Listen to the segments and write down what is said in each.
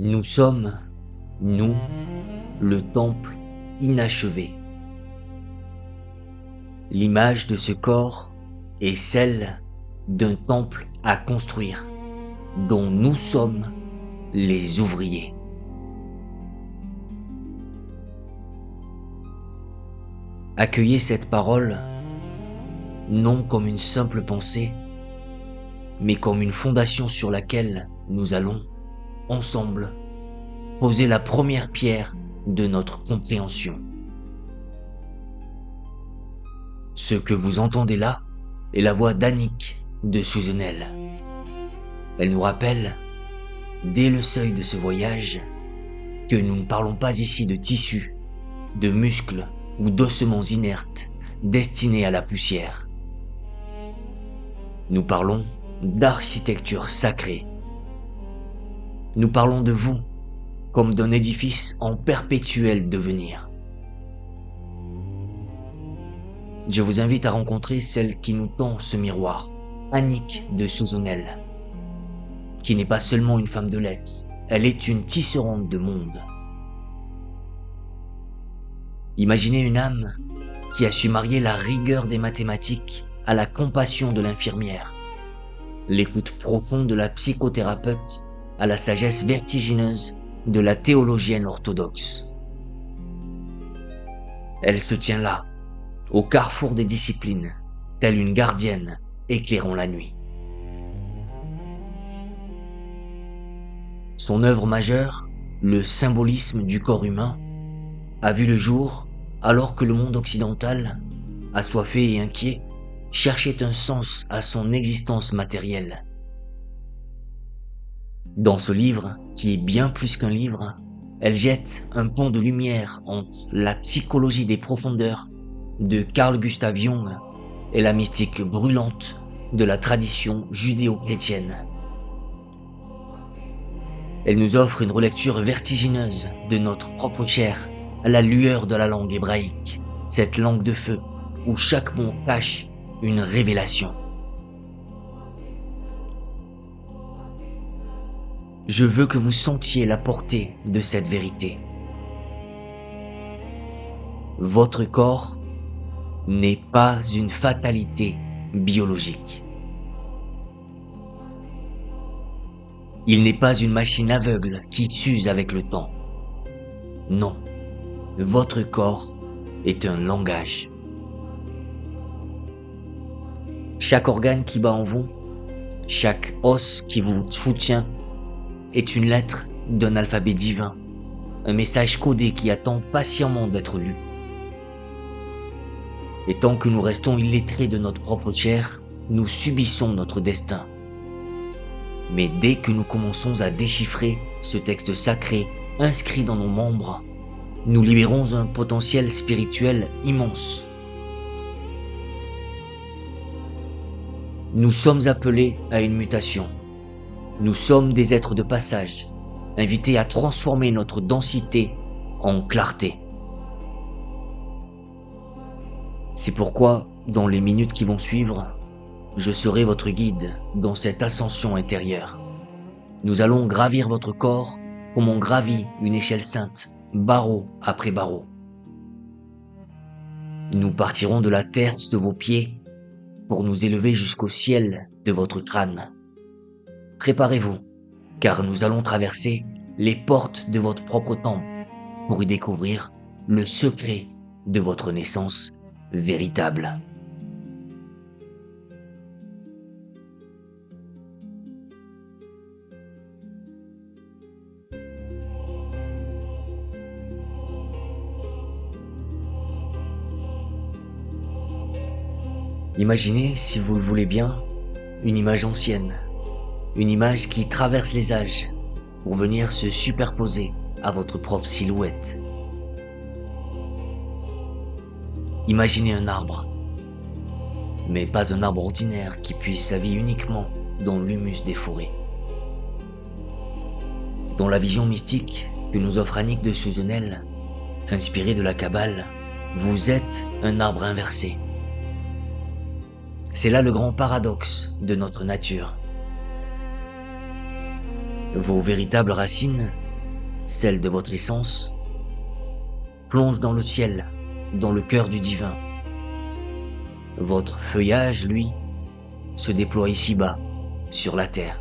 Nous sommes, nous, le temple inachevé. L'image de ce corps est celle d'un temple à construire, dont nous sommes les ouvriers. Accueillez cette parole non comme une simple pensée, mais comme une fondation sur laquelle nous allons, ensemble, poser la première pierre de notre compréhension. Ce que vous entendez là est la voix d'Annick de Souzenel. Elle nous rappelle, dès le seuil de ce voyage, que nous ne parlons pas ici de tissus, de muscles ou d'ossements inertes destinés à la poussière. Nous parlons d'architecture sacrée. Nous parlons de vous comme d'un édifice en perpétuel devenir. Je vous invite à rencontrer celle qui nous tend ce miroir, Annick de Souzenel, qui n'est pas seulement une femme de lettres, elle est une tisserande de monde. Imaginez une âme qui a su marier la rigueur des mathématiques à la compassion de l'infirmière, l'écoute profonde de la psychothérapeute à la sagesse vertigineuse de la théologienne orthodoxe. Elle se tient là, au carrefour des disciplines, telle une gardienne éclairant la nuit. Son œuvre majeure, le symbolisme du corps humain, a vu le jour alors que le monde occidental, assoiffé et inquiet, cherchait un sens à son existence matérielle. Dans ce livre, qui est bien plus qu'un livre, elle jette un pont de lumière entre la psychologie des profondeurs de Carl Gustav Jung et la mystique brûlante de la tradition judéo-chrétienne. Elle nous offre une relecture vertigineuse de notre propre chair à la lueur de la langue hébraïque, cette langue de feu où chaque mot cache une révélation. Je veux que vous sentiez la portée de cette vérité. Votre corps n'est pas une fatalité biologique. Il n'est pas une machine aveugle qui s'use avec le temps. Non, votre corps est un langage. Chaque organe qui bat en vous, chaque os qui vous soutient, est une lettre d'un alphabet divin, un message codé qui attend patiemment d'être lu. Et tant que nous restons illettrés de notre propre chair, nous subissons notre destin. Mais dès que nous commençons à déchiffrer ce texte sacré inscrit dans nos membres, nous libérons un potentiel spirituel immense. Nous sommes appelés à une mutation. Nous sommes des êtres de passage, invités à transformer notre densité en clarté. C'est pourquoi, dans les minutes qui vont suivre, je serai votre guide dans cette ascension intérieure. Nous allons gravir votre corps comme on gravit une échelle sainte, barreau après barreau. Nous partirons de la terre de vos pieds pour nous élever jusqu'au ciel de votre crâne. Préparez-vous, car nous allons traverser les portes de votre propre temple pour y découvrir le secret de votre naissance véritable. Imaginez, si vous le voulez bien, une image ancienne, une image qui traverse les âges pour venir se superposer à votre propre silhouette. Imaginez un arbre, mais pas un arbre ordinaire qui puise sa vie uniquement dans l'humus des forêts. Dans la vision mystique que nous offre Annick de Souzenel, inspirée de la Kabbale, vous êtes un arbre inversé. C'est là le grand paradoxe de notre nature. Vos véritables racines celle de votre essence, plonge dans le ciel, dans le cœur du divin. Votre feuillage, lui, se déploie ici-bas, sur la terre.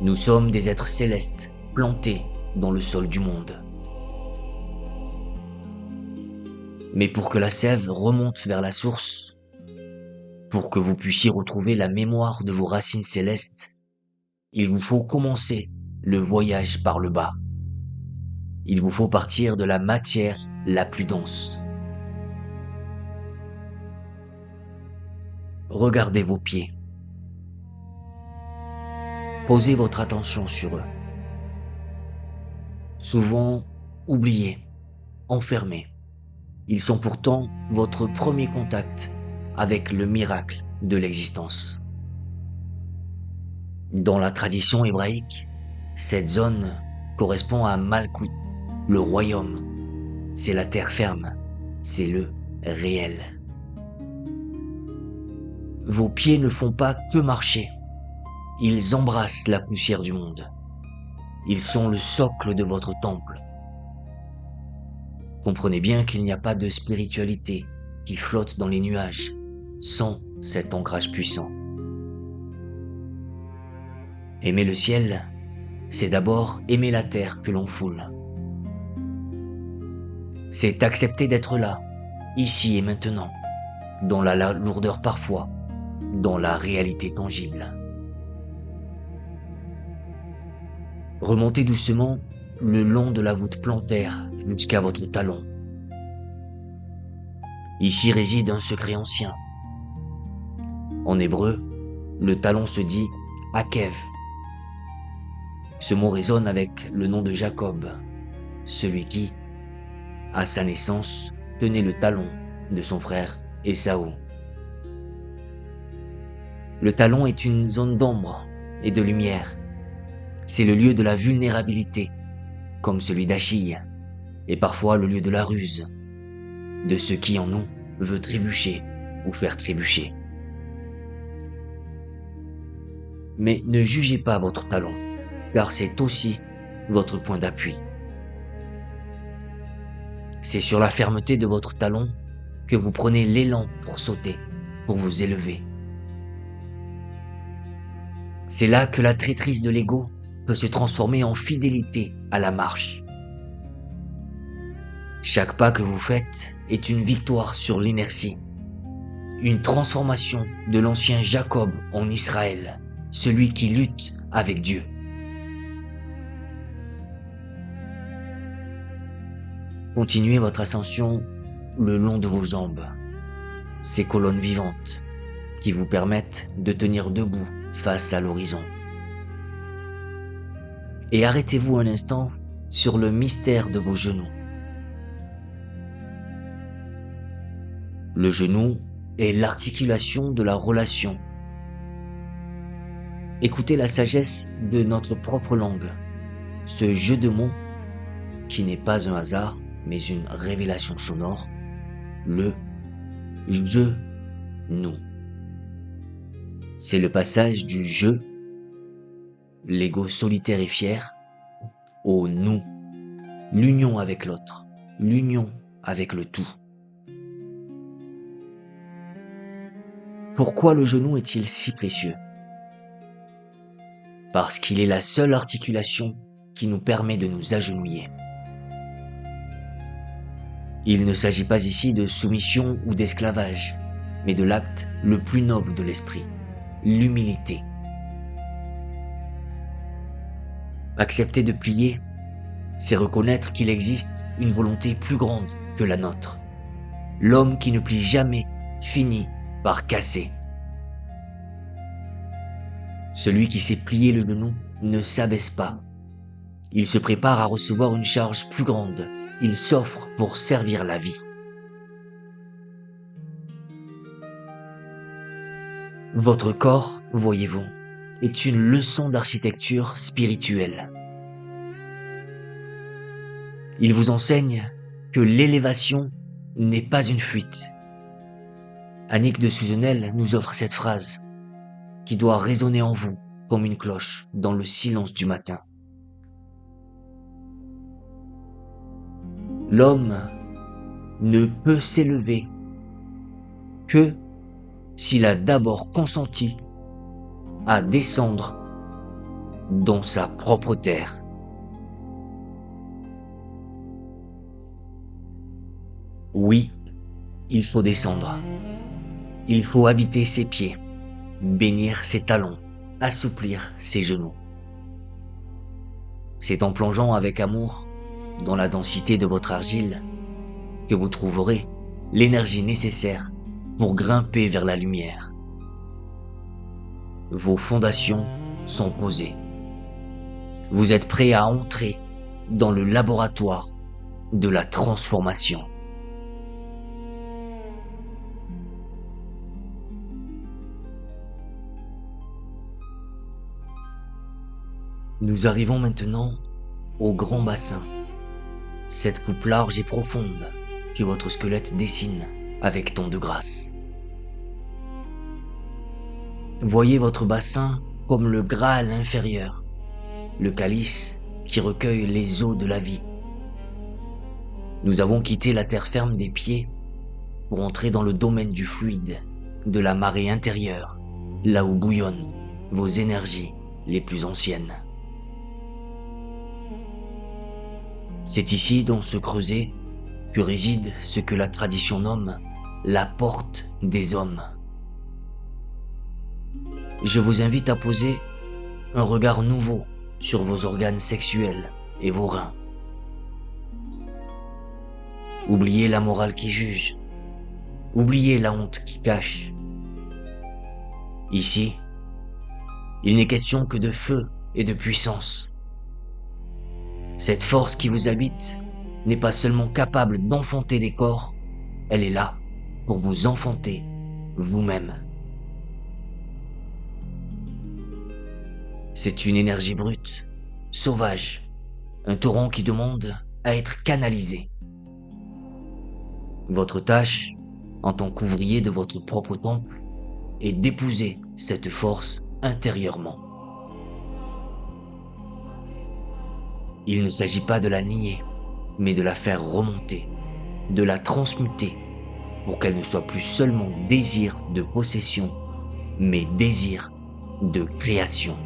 Nous sommes des êtres célestes, plantés dans le sol du monde. Mais pour que la sève remonte vers la source, pour que vous puissiez retrouver la mémoire de vos racines célestes, il vous faut commencer le voyage par le bas. Il vous faut partir de la matière la plus dense. Regardez vos pieds. Posez votre attention sur eux. Souvent oubliés, enfermés. Ils sont pourtant votre premier contact avec le miracle de l'existence. Dans la tradition hébraïque, cette zone correspond à Malkout, le royaume. C'est la terre ferme, c'est le réel. Vos pieds ne font pas que marcher, ils embrassent la poussière du monde. Ils sont le socle de votre temple. Comprenez bien qu'il n'y a pas de spiritualité qui flotte dans les nuages sans cet ancrage puissant. Aimer le ciel, c'est d'abord aimer la terre que l'on foule. C'est accepter d'être là, ici et maintenant, dans la lourdeur parfois, dans la réalité tangible. Remontez doucement le long de la voûte plantaire jusqu'à votre talon. Ici réside un secret ancien. En hébreu, le talon se dit Akev. Ce mot résonne avec le nom de Jacob, celui qui, à sa naissance, tenait le talon de son frère Ésaü. Le talon est une zone d'ombre et de lumière. C'est le lieu de la vulnérabilité, comme celui d'Achille, et parfois le lieu de la ruse, de ce qui en nous veut trébucher ou faire trébucher. Mais ne jugez pas votre talon, car c'est aussi votre point d'appui. C'est sur la fermeté de votre talon que vous prenez l'élan pour sauter, pour vous élever. C'est là que la traîtrise de l'ego peut se transformer en fidélité à la marche. Chaque pas que vous faites est une victoire sur l'inertie, une transformation de l'ancien Jacob en Israël, celui qui lutte avec Dieu. Continuez votre ascension le long de vos jambes, ces colonnes vivantes qui vous permettent de tenir debout face à l'horizon. Et arrêtez-vous un instant sur le mystère de vos genoux. Le genou est l'articulation de la relation. Écoutez la sagesse de notre propre langue, ce jeu de mots qui n'est pas un hasard mais une révélation sonore, le je, nous. C'est le passage du je, l'ego solitaire et fier, au nous, l'union avec l'autre, l'union avec le tout. Pourquoi le genou est-il si précieux ? Parce qu'il est la seule articulation qui nous permet de nous agenouiller. Il ne s'agit pas ici de soumission ou d'esclavage, mais de l'acte le plus noble de l'esprit, l'humilité. Accepter de plier, c'est reconnaître qu'il existe une volonté plus grande que la nôtre. L'homme qui ne plie jamais finit par casser. Celui qui sait plier le genou ne s'abaisse pas. Il se prépare à recevoir une charge plus grande. Il s'offre pour servir la vie. Votre corps, voyez-vous, est une leçon d'architecture spirituelle. Il vous enseigne que l'élévation n'est pas une fuite. Annick de Suzenel nous offre cette phrase qui doit résonner en vous comme une cloche dans le silence du matin. L'homme ne peut s'élever que s'il a d'abord consenti à descendre dans sa propre terre. Oui, il faut descendre. Il faut habiter ses pieds, bénir ses talons, assouplir ses genoux. C'est en plongeant avec amour dans la densité de votre argile que vous trouverez l'énergie nécessaire pour grimper vers la lumière. Vos fondations sont posées. Vous êtes prêt à entrer dans le laboratoire de la transformation. Nous arrivons maintenant au grand bassin, cette coupe large et profonde que votre squelette dessine avec tant de grâce. Voyez votre bassin comme le Graal inférieur, le calice qui recueille les eaux de la vie. Nous avons quitté la terre ferme des pieds pour entrer dans le domaine du fluide, de la marée intérieure, là où bouillonnent vos énergies les plus anciennes. C'est ici, dans ce creuset, que réside ce que la tradition nomme la porte des hommes. Je vous invite à poser un regard nouveau sur vos organes sexuels et vos reins. Oubliez la morale qui juge. Oubliez la honte qui cache. Ici, il n'est question que de feu et de puissance. Cette force qui vous habite n'est pas seulement capable d'enfanter des corps, elle est là pour vous enfanter vous-même. C'est une énergie brute, sauvage, un torrent qui demande à être canalisé. Votre tâche, en tant qu'ouvrier de votre propre temple, est d'épouser cette force intérieurement. Il ne s'agit pas de la nier, mais de la faire remonter, de la transmuter, pour qu'elle ne soit plus seulement désir de possession, mais désir de création.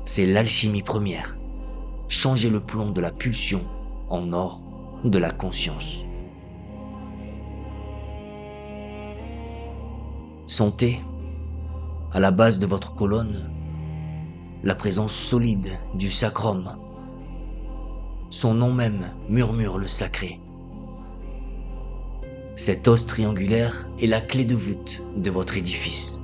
C'est l'alchimie première, changer le plomb de la pulsion en or de la conscience. Sentez, à la base de votre colonne, la présence solide du sacrum. Son nom même murmure le sacré. Cet os triangulaire est la clé de voûte de votre édifice.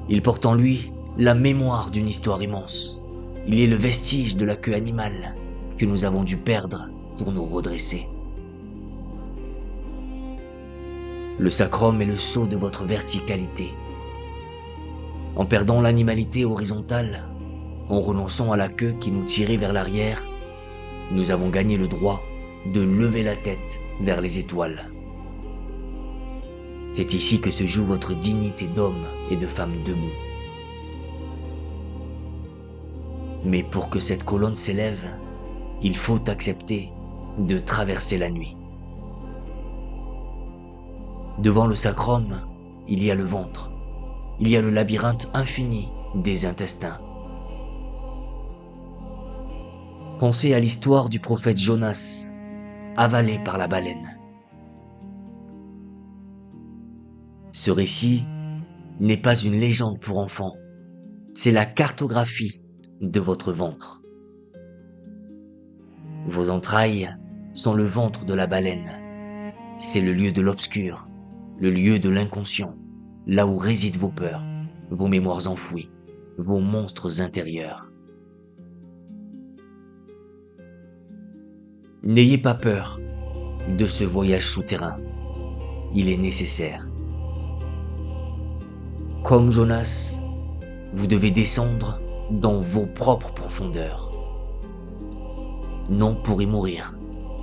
Il porte en lui la mémoire d'une histoire immense. Il est le vestige de la queue animale que nous avons dû perdre pour nous redresser. Le sacrum est le sceau de votre verticalité. En perdant l'animalité horizontale, en renonçant à la queue qui nous tirait vers l'arrière, nous avons gagné le droit de lever la tête vers les étoiles. C'est ici que se joue votre dignité d'homme et de femme debout. Mais pour que cette colonne s'élève, il faut accepter de traverser la nuit. Devant le sacrum, il y a le ventre. Il y a le labyrinthe infini des intestins. Pensez à l'histoire du prophète Jonas, avalé par la baleine. Ce récit n'est pas une légende pour enfants, c'est la cartographie de votre ventre. Vos entrailles sont le ventre de la baleine. C'est le lieu de l'obscur, le lieu de l'inconscient, là où résident vos peurs, vos mémoires enfouies, vos monstres intérieurs. N'ayez pas peur de ce voyage souterrain. Il est nécessaire. Comme Jonas, vous devez descendre dans vos propres profondeurs. Non pour y mourir,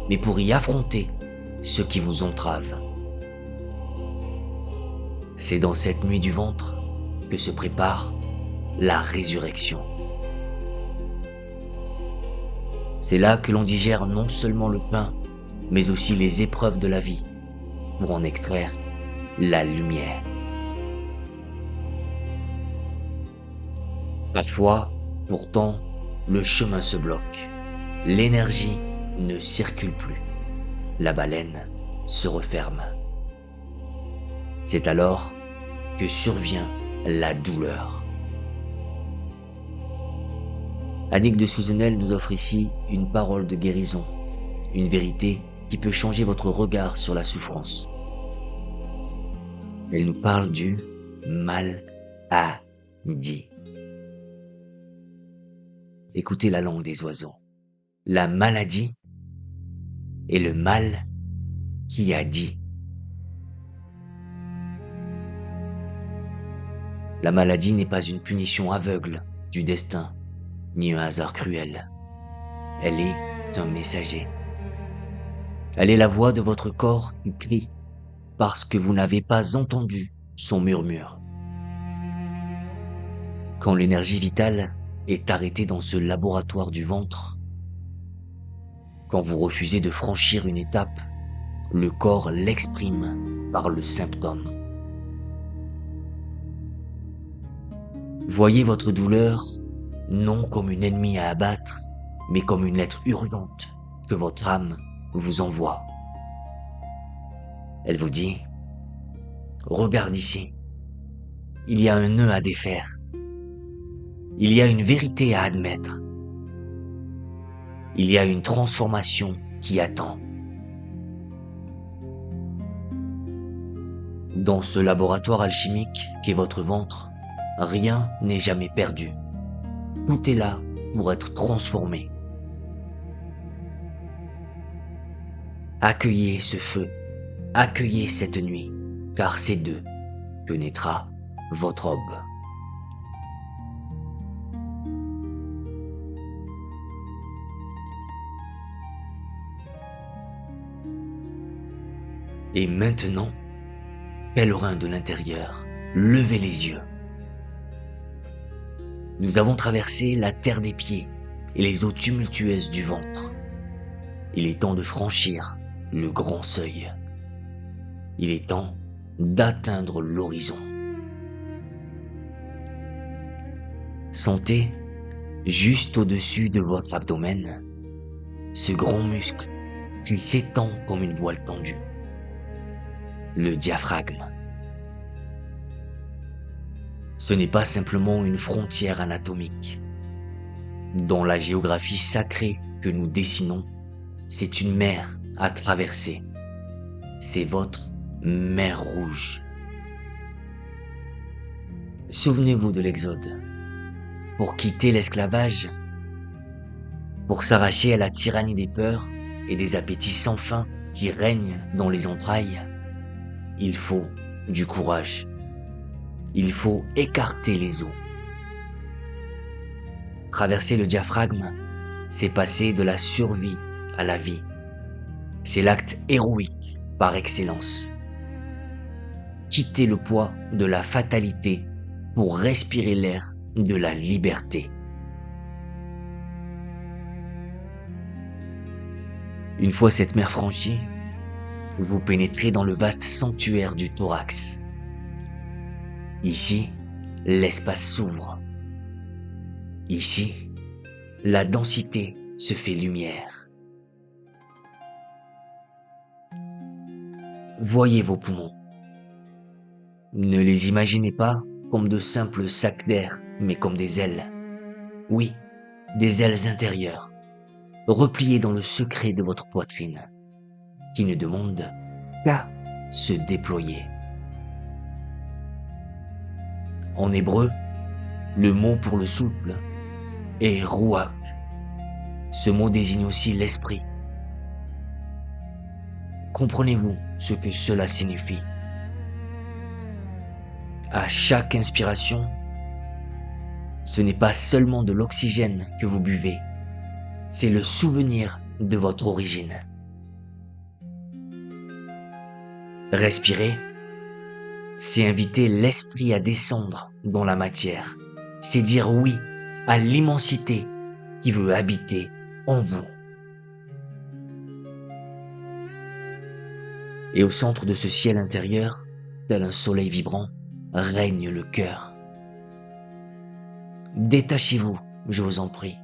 mais pour y affronter ce qui vous entrave. C'est dans cette nuit du ventre que se prépare la résurrection. C'est là que l'on digère non seulement le pain, mais aussi les épreuves de la vie, pour en extraire la lumière. Parfois, pourtant, le chemin se bloque. L'énergie ne circule plus. La baleine se referme. C'est alors que survient la douleur. Annick de Suzenel nous offre ici une parole de guérison, une vérité qui peut changer votre regard sur la souffrance. Elle nous parle du mal-a-dit. Écoutez la langue des oiseaux. La maladie et le mal qui a dit. La maladie n'est pas une punition aveugle du destin, ni un hasard cruel. Elle est un messager. Elle est la voix de votre corps qui crie parce que vous n'avez pas entendu son murmure. Quand l'énergie vitale est arrêtée dans ce laboratoire du ventre, quand vous refusez de franchir une étape, le corps l'exprime par le symptôme. Voyez votre douleur non comme une ennemie à abattre, mais comme une lettre urgente que votre âme vous envoie. Elle vous dit « Regarde ici, il y a un nœud à défaire. Il y a une vérité à admettre. Il y a une transformation qui attend. » Dans ce laboratoire alchimique qu'est votre ventre, rien n'est jamais perdu. Tout est là pour être transformé. Accueillez ce feu, accueillez cette nuit, car c'est d'eux que naîtra votre aube. Et maintenant, pèlerins de l'intérieur, levez les yeux. Nous avons traversé la terre des pieds et les eaux tumultueuses du ventre. Il est temps de franchir le grand seuil. Il est temps d'atteindre l'horizon. Sentez, juste au-dessus de votre abdomen, ce grand muscle qui s'étend comme une voile tendue. Le diaphragme. Ce n'est pas simplement une frontière anatomique. Dans la géographie sacrée que nous dessinons, c'est une mer à traverser. C'est votre mer rouge. Souvenez-vous de l'Exode. Pour quitter l'esclavage, pour s'arracher à la tyrannie des peurs et des appétits sans fin qui règnent dans les entrailles, il faut du courage. Il faut écarter les os. Traverser le diaphragme, c'est passer de la survie à la vie. C'est l'acte héroïque par excellence. Quitter le poids de la fatalité pour respirer l'air de la liberté. Une fois cette mer franchie, vous pénétrez dans le vaste sanctuaire du thorax. Ici, l'espace s'ouvre. Ici, la densité se fait lumière. Voyez vos poumons. Ne les imaginez pas comme de simples sacs d'air, mais comme des ailes. Oui, des ailes intérieures, repliées dans le secret de votre poitrine, qui ne demandent qu'à se déployer. En hébreu, le mot pour le souple est ruach. Ce mot désigne aussi l'esprit. Comprenez-vous ce que cela signifie? À chaque inspiration, ce n'est pas seulement de l'oxygène que vous buvez, c'est le souvenir de votre origine. Respirer, c'est inviter l'esprit à descendre dans la matière. C'est dire oui à l'immensité qui veut habiter en vous. Et au centre de ce ciel intérieur, tel un soleil vibrant, règne le cœur. Détachez-vous, je vous en prie,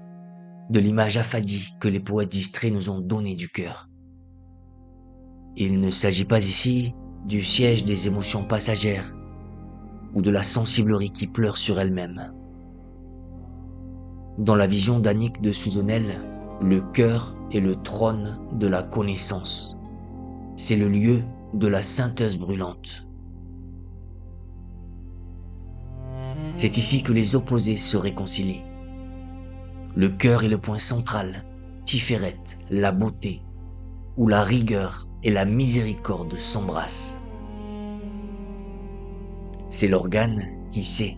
de l'image affadie que les poètes distraits nous ont donnée du cœur. Il ne s'agit pas ici du siège des émotions passagères ou de la sensiblerie qui pleure sur elle-même. Dans la vision d'Annick de Suzenel, le cœur est le trône de la connaissance. C'est le lieu de la synthèse brûlante. C'est ici que les opposés se réconcilient. Le cœur est le point central, Tiferet, la beauté, où la rigueur et la miséricorde s'embrassent. C'est l'organe qui sait,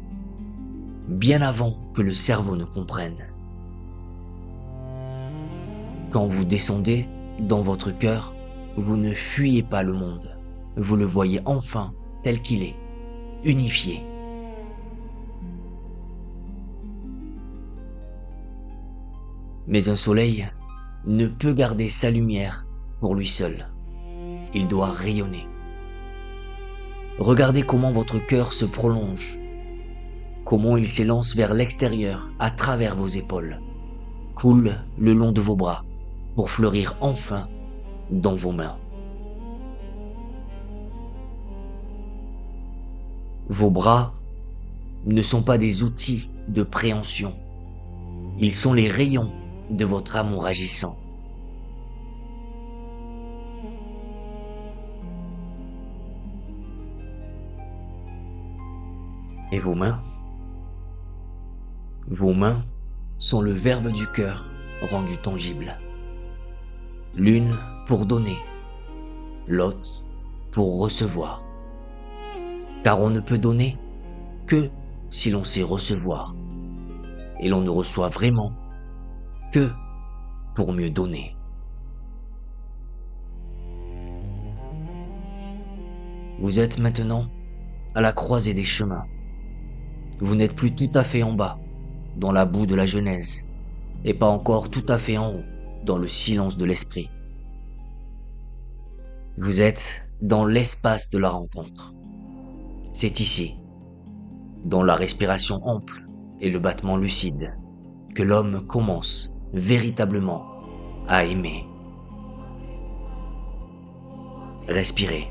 bien avant que le cerveau ne comprenne. Quand vous descendez dans votre cœur, vous ne fuyez pas le monde, vous le voyez enfin tel qu'il est, unifié. Mais un soleil ne peut garder sa lumière pour lui seul. Il doit rayonner. Regardez comment votre cœur se prolonge, comment il s'élance vers l'extérieur à travers vos épaules, coule le long de vos bras pour fleurir enfin dans vos mains. Vos bras ne sont pas des outils de préhension, ils sont les rayons de votre amour agissant. Et vos mains? Vos mains sont le verbe du cœur rendu tangible. L'une pour donner, l'autre pour recevoir. Car on ne peut donner que si l'on sait recevoir. Et l'on ne reçoit vraiment que pour mieux donner. Vous êtes maintenant à la croisée des chemins. Vous n'êtes plus tout à fait en bas, dans la boue de la genèse, et pas encore tout à fait en haut, dans le silence de l'esprit. Vous êtes dans l'espace de la rencontre. C'est ici, dans la respiration ample et le battement lucide, que l'homme commence véritablement à aimer. Respirez.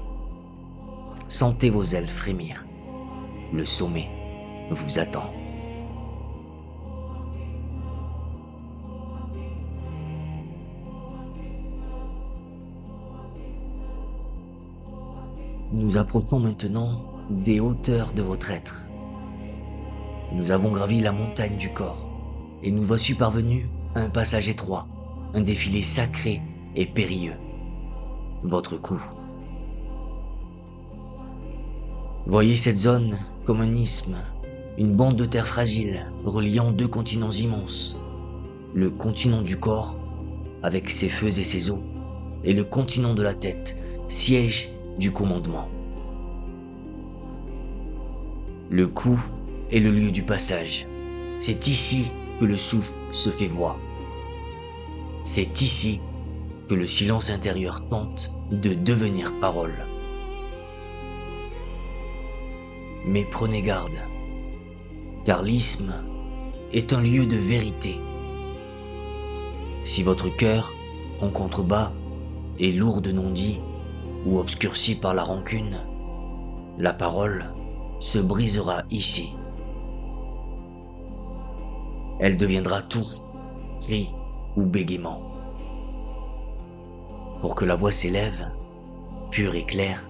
Sentez vos ailes frémir. Le sommet vous attend. Nous approchons maintenant des hauteurs de votre être. Nous avons gravi la montagne du corps et nous voici parvenus à un passage étroit, un défilé sacré et périlleux. Votre cou. Voyez cette zone comme un isthme, une bande de terre fragile reliant deux continents immenses. Le continent du corps, avec ses feux et ses eaux, et le continent de la tête, siège du commandement. Le cou est le lieu du passage. C'est ici que le souffle se fait voix. C'est ici que le silence intérieur tente de devenir parole. Mais prenez garde, car l'isthme est un lieu de vérité. Si votre cœur, en contrebas, est lourd de non-dits ou obscurci par la rancune, la parole se brisera ici. Elle deviendra tout, cri ou bégaiement. Pour que la voix s'élève, pure et claire,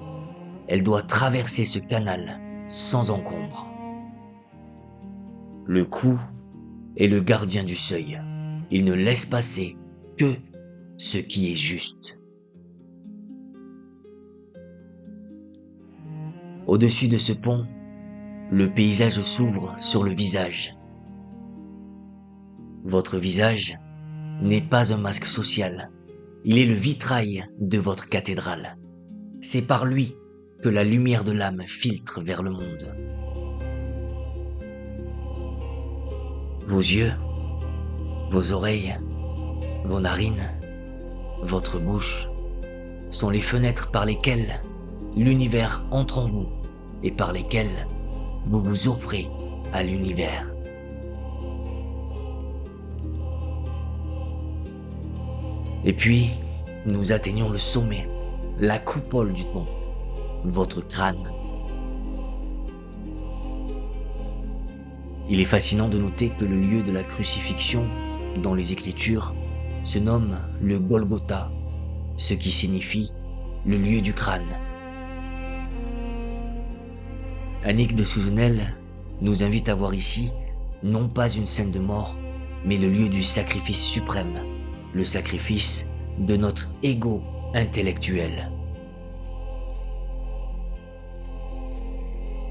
elle doit traverser ce canal sans encombre. Le cou est le gardien du seuil. Il ne laisse passer que ce qui est juste. Au-dessus de ce pont, le paysage s'ouvre sur le visage. Votre visage n'est pas un masque social. Il est le vitrail de votre cathédrale. C'est par lui que la lumière de l'âme filtre vers le monde. Vos yeux, vos oreilles, vos narines, votre bouche, sont les fenêtres par lesquelles l'univers entre en vous et par lesquelles vous vous offrez à l'univers. Et puis, nous atteignons le sommet, la coupole du temple, votre crâne. Il est fascinant de noter que le lieu de la crucifixion dans les Écritures se nomme le Golgotha, ce qui signifie le lieu du crâne. Annick de Souzenel nous invite à voir ici non pas une scène de mort, mais le lieu du sacrifice suprême, le sacrifice de notre ego intellectuel.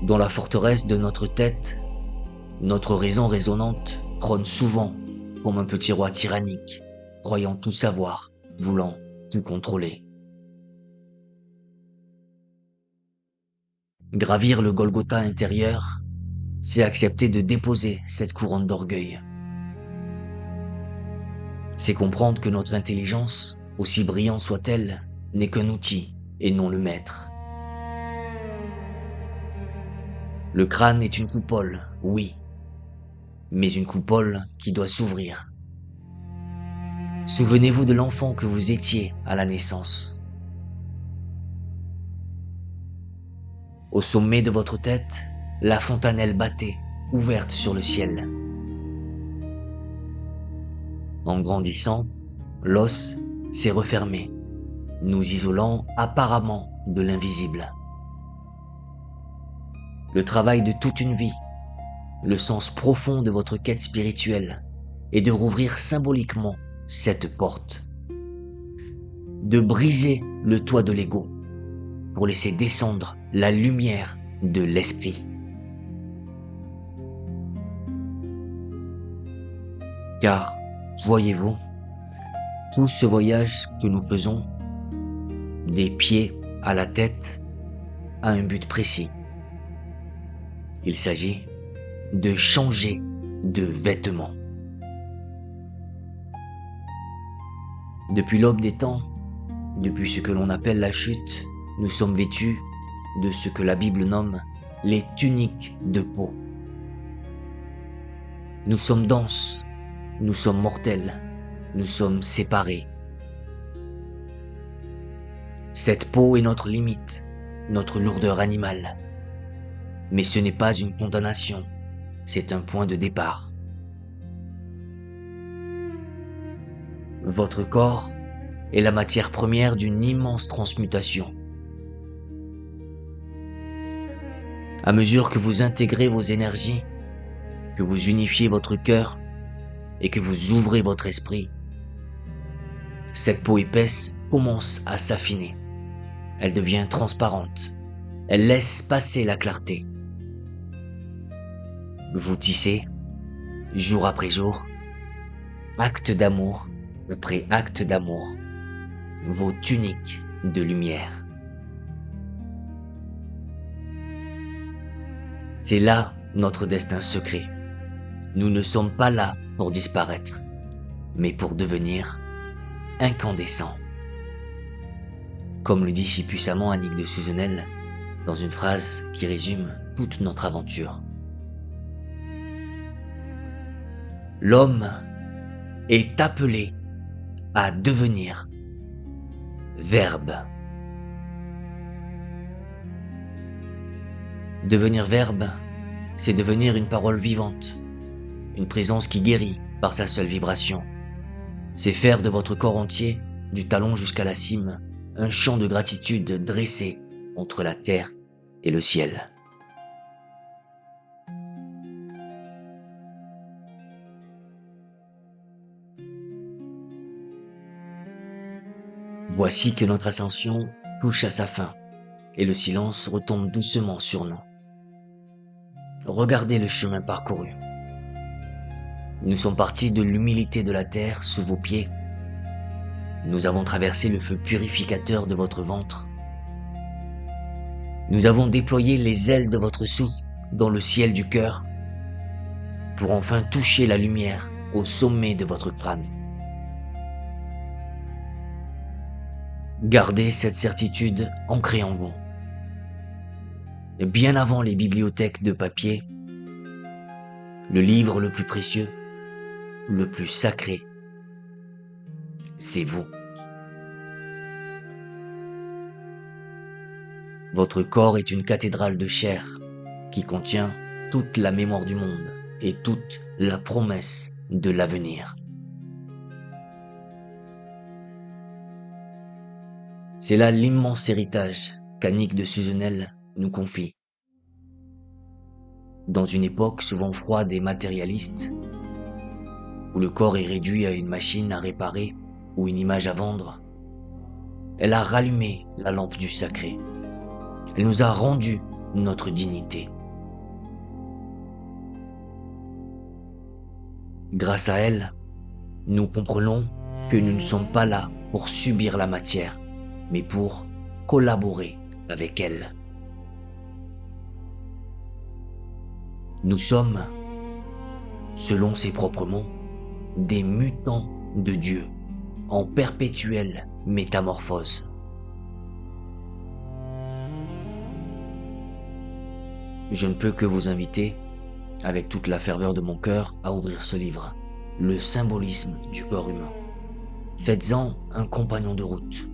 Dans la forteresse de notre tête, notre raison raisonnante trône souvent comme un petit roi tyrannique, croyant tout savoir, voulant tout contrôler. Gravir le Golgotha intérieur, c'est accepter de déposer cette couronne d'orgueil. C'est comprendre que notre intelligence, aussi brillante soit-elle, n'est qu'un outil et non le maître. Le crâne est une coupole, oui, mais une coupole qui doit s'ouvrir. Souvenez-vous de l'enfant que vous étiez à la naissance. Au sommet de votre tête, la fontanelle battait, ouverte sur le ciel. En grandissant, l'os s'est refermé, nous isolant apparemment de l'invisible. Le travail de toute une vie, le sens profond de votre quête spirituelle est de rouvrir symboliquement cette porte. De briser le toit de l'ego pour laisser descendre la lumière de l'esprit. Car, voyez-vous, tout ce voyage que nous faisons, des pieds à la tête, a un but précis. Il s'agit de changer de vêtements. Depuis l'aube des temps, depuis ce que l'on appelle la chute, nous sommes vêtus de ce que la Bible nomme les tuniques de peau. Nous sommes denses, nous sommes mortels, nous sommes séparés. Cette peau est notre limite, notre lourdeur animale. Mais ce n'est pas une condamnation, c'est un point de départ. Votre corps est la matière première d'une immense transmutation. À mesure que vous intégrez vos énergies, que vous unifiez votre cœur et que vous ouvrez votre esprit, cette peau épaisse commence à s'affiner. Elle devient transparente. Elle laisse passer la clarté. Vous tissez, jour après jour, acte d'amour après acte d'amour, vos tuniques de lumière. C'est là notre destin secret. Nous ne sommes pas là pour disparaître, mais pour devenir incandescents. Comme le dit si puissamment Annick de Souzenel dans une phrase qui résume toute notre aventure. L'homme est appelé à devenir verbe. Devenir verbe, c'est devenir une parole vivante, une présence qui guérit par sa seule vibration. C'est faire de votre corps entier, du talon jusqu'à la cime, un chant de gratitude dressé entre la terre et le ciel. Voici que notre ascension touche à sa fin et le silence retombe doucement sur nous. Regardez le chemin parcouru. Nous sommes partis de l'humilité de la terre sous vos pieds. Nous avons traversé le feu purificateur de votre ventre. Nous avons déployé les ailes de votre souffle dans le ciel du cœur pour enfin toucher la lumière au sommet de votre crâne. Gardez cette certitude ancrée en vous. Bien avant les bibliothèques de papier, le livre le plus précieux, le plus sacré, c'est vous. Votre corps est une cathédrale de chair qui contient toute la mémoire du monde et toute la promesse de l'avenir. C'est là l'immense héritage qu'Annick de Suzenel nous confie. Dans une époque souvent froide et matérialiste, où le corps est réduit à une machine à réparer ou une image à vendre, elle a rallumé la lampe du sacré. Elle nous a rendu notre dignité. Grâce à elle, nous comprenons que nous ne sommes pas là pour subir la matière, mais pour collaborer avec elle. Nous sommes, selon ses propres mots, des mutants de Dieu, en perpétuelle métamorphose. Je ne peux que vous inviter, avec toute la ferveur de mon cœur, à ouvrir ce livre, Le symbolisme du corps humain. Faites-en un compagnon de route.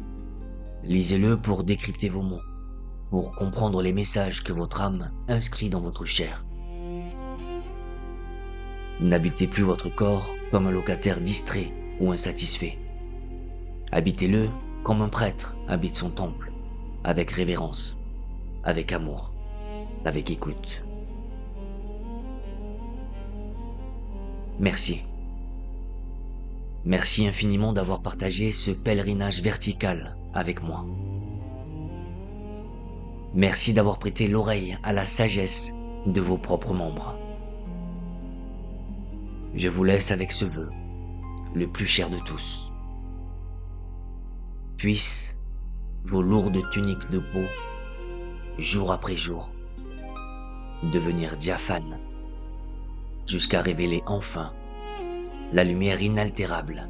Lisez-le pour décrypter vos mots, pour comprendre les messages que votre âme inscrit dans votre chair. N'habitez plus votre corps comme un locataire distrait ou insatisfait. Habitez-le comme un prêtre habite son temple, avec révérence, avec amour, avec écoute. Merci. Merci infiniment d'avoir partagé ce pèlerinage vertical avec moi. Merci d'avoir prêté l'oreille à la sagesse de vos propres membres. Je vous laisse avec ce vœu, le plus cher de tous. Puissent vos lourdes tuniques de peau, jour après jour, devenir diaphanes, jusqu'à révéler enfin la lumière inaltérable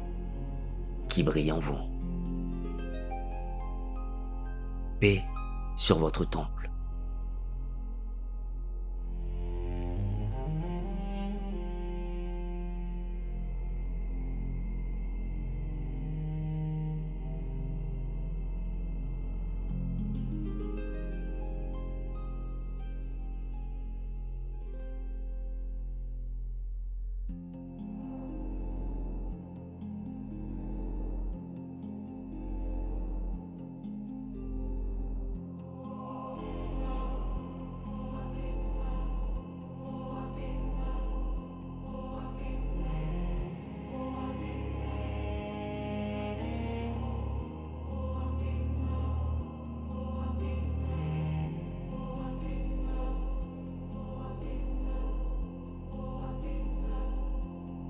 qui brille en vous. Paix sur votre temple.